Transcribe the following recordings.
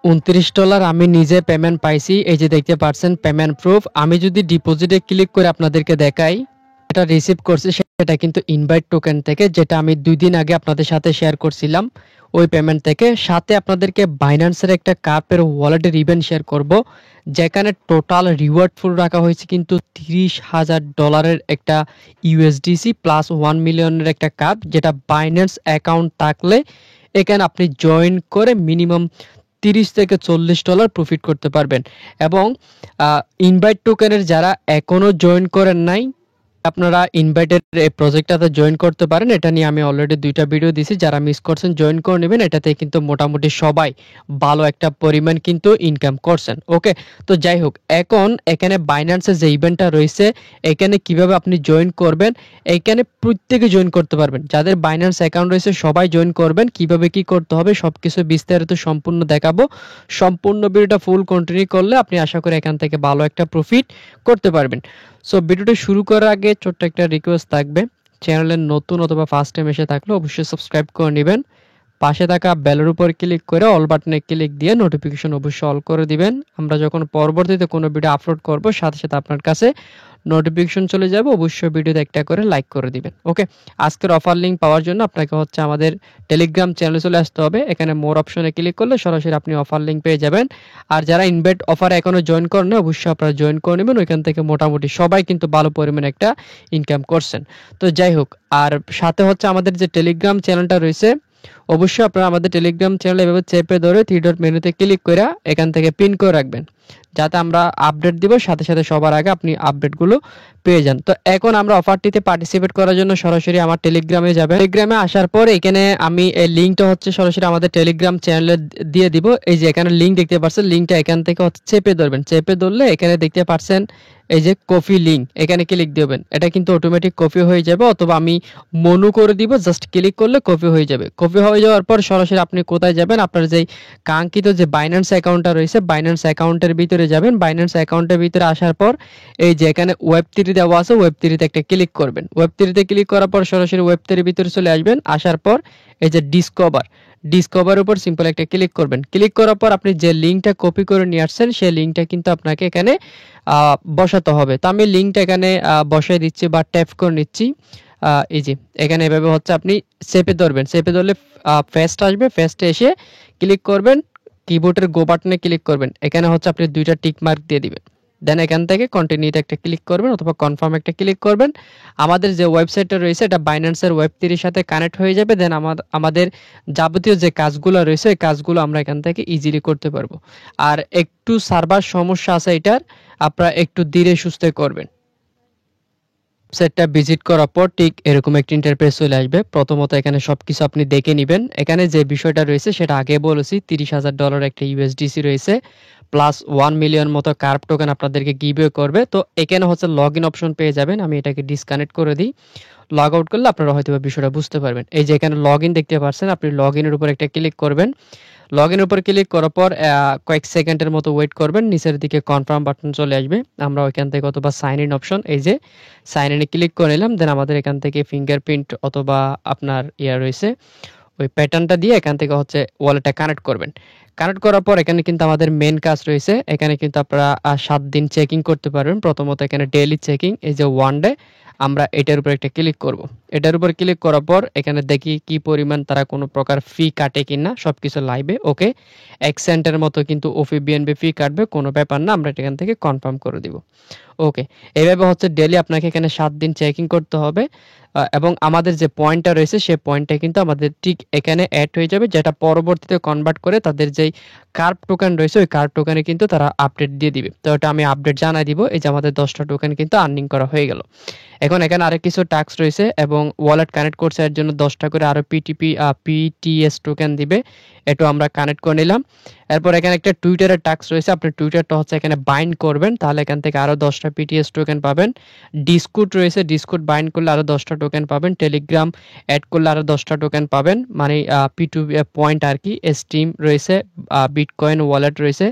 $29 আমি নিজে পেমেন্ট পাইছি। এই যে দেখতে পাচ্ছেন পেমেন্ট প্রুফ। আমি যদি ডিপোজিটে ক্লিক করে আপনাদেরকে দেখাই, এটা রিসিভ করছি সেটা কিন্তু ইনভাইট টোকেন থেকে, যেটা আমি 2 দিন আগে আপনাদের সাথে শেয়ার করছিলাম ওই পেমেন্ট থেকে। সাথে আপনাদেরকে বাইন্যান্সের একটা কাপের ওয়ালেটের ইভেন্ট শেয়ার করব, যেখানে টোটাল রিওয়ার্ড ফুল রাখা হয়েছে কিন্তু $30,000 একটা ইউএসডিসি প্লাস 1 মিলিয়নের একটা কাপ, যেটা বাইন্যান্স অ্যাকাউন্ট থাকলে এখানে আপনি জয়েন করে মিনিমাম $30 থেকে $40 প্রফিট করতে পারবেন। এবং ইনভাইট টোকেনের যারা এখনো জয়েন করেন নাই, আপনারা ইনভাইটের এই প্রজেক্টটাতে জয়েন করতে পারেন। এটা নিয়ে আমি অলরেডি 2টা ভিডিও দিয়েছি, যারা মিস করছেন জয়েন করে নেবেন। এটাতে কিন্তু মোটামুটি সবাই ভালো একটা পরিমাণ কিন্তু ইনকাম করছেন। ওকে, তো যাই হোক, এখন এখানে বাইন্যান্সের যে ইভেন্টটা রয়েছে, এখানে কিভাবে আপনি জয়েন করবেন, এখানে প্রত্যেকে জয়েন করতে পারবেন। যাদের বাইন্যান্স অ্যাকাউন্ট রয়েছে সবাই জয়েন করবেন। কিভাবে কি করতে হবে সবকিছু বিস্তারিত সম্পূর্ণ দেখাবো। সম্পূর্ণ ভিডিওটা ফুল কন্টিনিউ করলে আপনি আশা করি এখান থেকে ভালো একটা প্রফিট করতে পারবেন। সো ভিডিওটা শুরু করার আগে ছোট্ট একটা রিকোয়েস্ট থাকবে, চ্যানেলে নতুন অথবা ফার্স্ট টাইম এসে থাকলে অবশ্যই সাবস্ক্রাইব করে নেবেন। পাশে থাকা বেলের উপর ক্লিক করে অল বাটনে ক্লিক দিয়ে নোটিফিকেশন অবশ্যই অল করে দিবেন। আমরা যখন পরবর্তীতে কোনো ভিডিও আপলোড করব সাথে সাথে আপনার কাছে নোটিফিকেশন চলে যাবে। অবশ্যই ভিডিওতে একটা করে লাইক করে দিবেন। ওকে, আজকের অফার লিঙ্ক পাওয়ার জন্য আপনাকে হচ্ছে আমাদের টেলিগ্রাম চ্যানেলে চলে আসতে হবে। এখানে মোর অপশনে ক্লিক করলে সরাসরি আপনি অফার লিঙ্ক পেয়ে যাবেন। আর যারা ইনভাইট অফারে এখনো জয়েন করেন না, অবশ্যই আপনারা জয়েন করে নেবেন। ওইখান থেকে মোটামুটি সবাই কিন্তু ভালো পরিমাণে একটা ইনকাম করছেন। তো যাই হোক, আর সাথে হচ্ছে আমাদের যে টেলিগ্রাম চ্যানেলটা রয়েছে, অবশ্যই আপনারা আমাদের টেলিগ্রাম চ্যানেল এভাবে চেপে ধরে 3 ডট মেনুতে ক্লিক করে এখান থেকে পিন করে রাখবেন, যাতে আমরা আপডেট দিব সাথে সাথে সবার আগে আপনি আপডেটগুলো পেয়ে যান। তো এখন আমরা অফারটিতে পার্টিসিপেট করার জন্য সরাসরি আমার টেলিগ্রামে যাবেন। টেলিগ্রামে আসার পর এখানে আমি এই লিঙ্কটা হচ্ছে সরাসরি আমাদের টেলিগ্রাম চ্যানেলে দিয়ে দিব। এই যে এখানে লিঙ্ক দেখতে পাচ্ছেন, লিঙ্কটা এখান থেকে হচ্ছে চেপে ধরবেন। চেপে ধরলে এখানে দেখতে পাচ্ছেন এই যে কপি লিঙ্ক, এখানে ক্লিক দিবেন। এটা কিন্তু অটোমেটিক কপি হয়ে যাবে, অথবা আমি মনু করে দিব, জাস্ট ক্লিক করলে কপি হয়ে যাবে। কপি হয়ে যাওয়ার পর সরাসরি আপনি কোথায় যাবেন, আপনার যেই কাঙ্ক্ষিত যে বাইন্যান্স অ্যাকাউন্টটা রয়েছে বাইন্যান্স অ্যাকাউন্টের ভিতরে যাবেন। বাইন্যান্স অ্যাকাউন্টের ভিতরে আসার পর এই যে এখানে ওয়েব3 দেওয়া আছে, ওয়েব3তে একটা ক্লিক করবেন। ওয়েব3তে ক্লিক করার পর সরাসরি ওয়েব3 এর ভিতরে চলে আসবেন। আসার পর এই যে ডিসকভার উপর সিম্পল একটা ক্লিক করবেন। ক্লিক করার পর আপনি যে লিঙ্কটা কপি করে নিয়ে আসছেন সেই লিঙ্কটা কিন্তু আপনাকে এখানে বসাতে হবে। তো আমি লিঙ্কটা এখানে বসাই দিচ্ছি বা ট্যাপ করে নিচ্ছি। এই যে এখানে এভাবে হচ্ছে আপনি চেপে ধরবেন। চেপে ধরলে ফেস্ট আসবে, ফেস্টে এসে ক্লিক করবেন, কিবোর্ডের গো বাটনে ক্লিক করবেন। এখানে হচ্ছে আপনি 2টা টিক মার্ক দিয়ে দিবেন। দেন এখান থেকে কন্টিনিউতে একটা ক্লিক করবেন অথবা কনফার্ম একটা ক্লিক করবেন। আমাদের যে ওয়েবসাইটটা রয়েছে এটা বাইন্যান্সের ওয়েব3 এর সাথে কানেক্ট হয়ে যাবে। দেন আমাদের যাবতীয় যে কাজগুলো রয়েছে এই কাজগুলো আমরা এখান থেকে ইজিলি করতে পারবো। আর একটু সার্ভার সমস্যা আছে এটার, আপনারা একটু ধীরে সুস্থে করবেন। ওয়েবসাইটটা ভিজিট করার পর ঠিক এরকম একটা ইন্টারফেস চলে আসবে। প্রথমত এখানে সবকিছু আপনি দেখে নেবেন। এখানে যে বিষয়টা রয়েছে সেটা আগে বলেছি, $30,000 একটা ইউএসডিসি রয়েছে প্লাস 1 মিলিয়ন মতো কার্ভ টোকেন আপনাদেরকে গিভওয়ে করবে। তো এখানে হচ্ছে লগ ইন অপশন পেয়ে যাবেন। আমি এটাকে ডিসকানেক্ট করে দিই। লগ আউট করলে আপনারা হয়তো বিষয়টা বুঝতে পারবেন। এই যে এখানে লগ ইন দেখতে পাচ্ছেন, আপনি লগ ইনের উপর একটা ক্লিক করবেন। লগ ইনের উপর ক্লিক করার পর কয়েক সেকেন্ডের মতো ওয়েট করবেন। নিচের দিকে কনফার্ম বাটন চলে আসবে। আমরা ওইখান থেকে অথবা সাইন ইন অপশন, এই যে সাইন ইনে ক্লিক করে নিলাম। দেন আমাদের এখান থেকে ফিঙ্গারপ্রিন্ট অথবা আপনার রয়েছে ওই প্যাটার্নটা দিয়ে এখান থেকে হচ্ছে ওয়ালেটটা কানেক্ট করবেন। কানেক্ট করার পর এখানে কিন্তু আমাদের মেন কাজ রয়েছে। এখানে কিন্তু আপনারা 7 দিন চেকিং করতে পারবেন। প্রথমত এখানে ডেইলি চেকিং, এই যে 1 ডে, আমরা এটার উপর একটা ক্লিক করব। এটার উপর ক্লিক করার পর এখানে দেখি কি পরিমাণ তারা কোনো প্রকার ফি কাটে কিনা, সবকিছু লাইভে। ওকে, 1 সেন্টের মতো কিন্তু ওফি বিএনবি ফি কাটবে, কোনো ব্যাপার না, আমরা এখান থেকে কনফার্ম করে দিব। ওকে, এইভাবে হচ্ছে ডেইলি আপনাকে এখানে 7 দিন চেকিং করতে হবে। এবং আমাদের যে পয়েন্টটা রয়েছে সেই পয়েন্টটা কিন্তু আমাদের ঠিক এখানে অ্যাড হয়ে যাবে, যেটা পরবর্তীতে কনভার্ট করে তাদের যেই কার্ভ টোকেন রয়েছে ওই কার্ভ টোকেনে কিন্তু তারা আপডেট দিয়ে দিবে। তো ওটা আমি আপডেট জানাই দিব। এই যে আমাদের 10টা টোকেন কিন্তু আর্নিং করা হয়ে গেল। এখন এখানে আরেক কিছু টাস্ক রয়েছে এবং ওয়ালেট কানেক্ট করছে, এর জন্য 10টা করে আরো পিটিএস টোকেন দিবে। এটা আমরা কানেক্ট করে নিলাম। এরপর এখানে একটা টুইটারের টাস্ক রয়েছে, আপনি টুইটারটা হচ্ছে এখানে বাইন্ড করবেন, তাহলে এখান থেকে আরো 10টা পিটিএস টোকেন পাবেন। ডিসকর্ড রয়েছে, ডিসকর্ড বাইন্ড করলে আরো 10টা টোকেন পাবেন। টেলিগ্রাম অ্যাড করলে আরো 10টা টোকেন পাবেন, মানে P2P পয়েন্ট আর কি। স্টিম রয়েছে বিটকয়েন ওয়ালেট রয়েছে,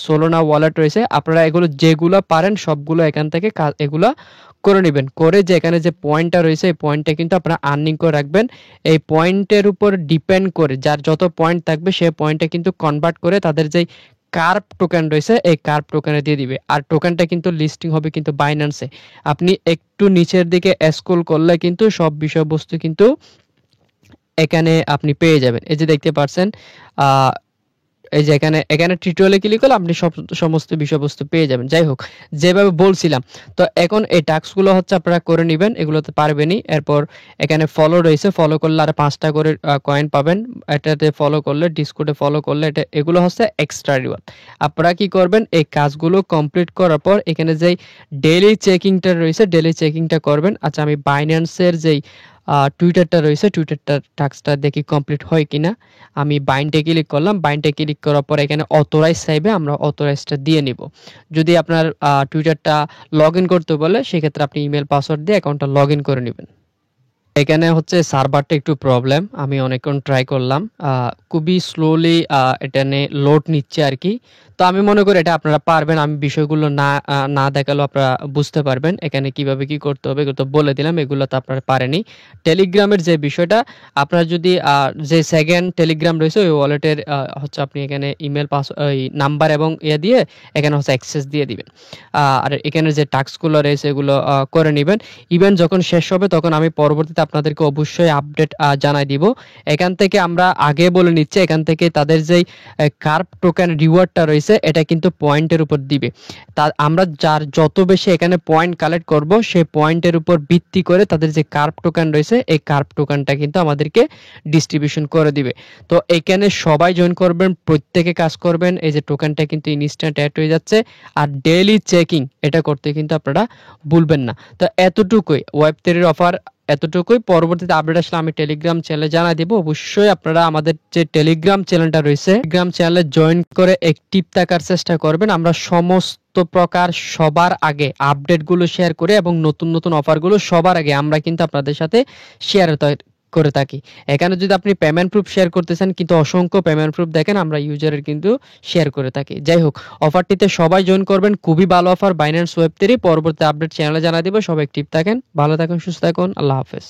সোলোনা ওয়ালেট রয়েছে। আপনারা এগুলো যেগুলো পারেন সবগুলো এখান থেকে এগুলা করে নেবেন। করে যে এখানে যে পয়েন্টটা রয়েছে এই পয়েন্টটা কিন্তু আপনারা আর্নিং করে রাখবেন। এই পয়েন্টের উপর ডিপেন্ড করে যার যত পয়েন্ট থাকবে সেই পয়েন্টটা কিন্তু কনভার্ট করে তাদের যেই কার্ভ টোকেন রয়েছে এই কার্ভ টোকেনে দিয়ে দিবে। আর টোকেনটা কিন্তু লিস্টিং হবে কিন্তু বাইন্যান্সে। আপনি একটু নিচের দিকে স্ক্রল করলে কিন্তু সব বিষয়বস্তু কিন্তু এখানে আপনি পেয়ে যাবেন। এই যে দেখতে পাচ্ছেন এই যে এখানে টিউটোরিয়ালে ক্লিক করলে আপনি সমস্ত বিষয়বস্তু পেয়ে যাবেন। যাই হোক, যেভাবে বলছিলাম, তো এখন এই টাস্কগুলো হচ্ছে আপনারা করে নেবেন, এগুলোতে পারবেনই। এরপর এখানে ফলো রয়েছে, ফলো করলে আর 5টা করে কয়েন পাবেন। এটাতে ফলো করলে, ডিসকর্ডে ফলো করলে এগুলো হচ্ছে এক্সট্রা রিওয়ার্ড। আপনারা কি করবেন, এই কাজগুলো কমপ্লিট করার পর এখানে যেই ডেইলি চেকিংটা রয়েছে ডেইলি চেকিংটা করবেন। আচ্ছা, আমি বাইন্যান্সের যেই টুইটারটা রয়েছে টুইটারটার টাস্কটা দেখি কমপ্লিট হয় কিনা। আমি বাইন্ডে ক্লিক করলাম, বাইন্ডে ক্লিক করার পর এখানে অথরাইজ চাইবে, আমরা অথরাইজটা দিয়ে নিব। যদি আপনার টুইটারটা লগ ইন করতে বলে সেক্ষেত্রে আপনি ইমেল পাসওয়ার্ড দিয়ে অ্যাকাউন্টটা লগ ইন করে নেবেন। এখানে হচ্ছে সার্ভারটা একটু প্রবলেম, আমি অনেকক্ষণ ট্রাই করলাম, খুবই স্লোলি এটা লোড নিচ্ছে আর কি। তো আমি মনে করি এটা আপনারা পারবেন, আমি বিষয়গুলো না দেখালেও আপনারা বুঝতে পারবেন এখানে কিভাবে কি করতে হবে, এগুলো তো বলে দিলাম, এগুলো তো আপনারা পারেনি। টেলিগ্রামের যে বিষয়টা, আপনার যদি যে সেকেন্ড টেলিগ্রাম রয়েছে ওই ওয়ালেটের হচ্ছে আপনি এখানে ইমেল ওই নাম্বার এবং দিয়ে এখানে হচ্ছে অ্যাক্সেস দিয়ে দিবেন। আর এখানে যে টাস্কগুলো রয়েছে এগুলো করে নেবেন। ইভেন্ট যখন শেষ হবে তখন আমি পরবর্তীতে আপনাদেরকে অবশ্যই আপডেট জানাই দিব। এখান থেকে আমরা আগে বলে নিচ্ছি, এখান থেকে তাদের যেই কার্ভ টোকেন রিওয়ার্ডটা রয়েছে এটা কিন্তু পয়েন্টের উপর দিবে। আমরা যার যত বেশি এখানে পয়েন্ট কালেক্ট করব সেই পয়েন্টের উপর ভিত্তি করে তাদের যে কার্ভ টোকেন রয়েছে এই কার্ভ টোকেনটা কিন্তু আমাদেরকে ডিস্ট্রিবিউশন করে দিবে। তো এখানে সবাই জয়েন করবেন, প্রত্যেকে কাজ করবেন। এই যে টোকেনটা কিন্তু ইনস্ট্যান্ট অ্যাড হয়ে যাচ্ছে। আর ডেইলি চেকিং এটা করতে কিন্তু আপনারা ভুলবেন না। তো এতটুকুই ওয়েব3 অফার, এতটুকুই। পরবর্তীতে আপডেট আসলে আমি টেলিগ্রাম চ্যানেলে জানাই দিব। অবশ্যই আপনারা আমাদের যে টেলিগ্রাম চ্যানেলটা রয়েছে টেলিগ্রাম চ্যানেলে জয়েন করে অ্যাক্টিভ থাকার চেষ্টা করবেন। আমরা সমস্ত প্রকার সবার আগে আপডেটগুলো শেয়ার করে এবং নতুন নতুন অফারগুলো সবার আগে আমরা কিন্তু আপনাদের সাথে শেয়ার করে থাকি। এখানে যদি আপনি পেমেন্ট প্রুফ শেয়ার করতে চান কিন্তু অসংখ্য পেমেন্ট প্রুফ দেখেন আমরা ইউজারের কিন্তু শেয়ার করে থাকি। যাই হোক, অফারটিতে সবাই জয়েন করবেন, খুবই ভালো অফার বাইন্যান্স ওয়েব3। পরবর্তী আপডেট চ্যানেলে জানা দিব। সবাই অ্যাক্টিভ থাকেন, ভালো থাকুন, সুস্থ থাকুন, আল্লাহ হাফেজ।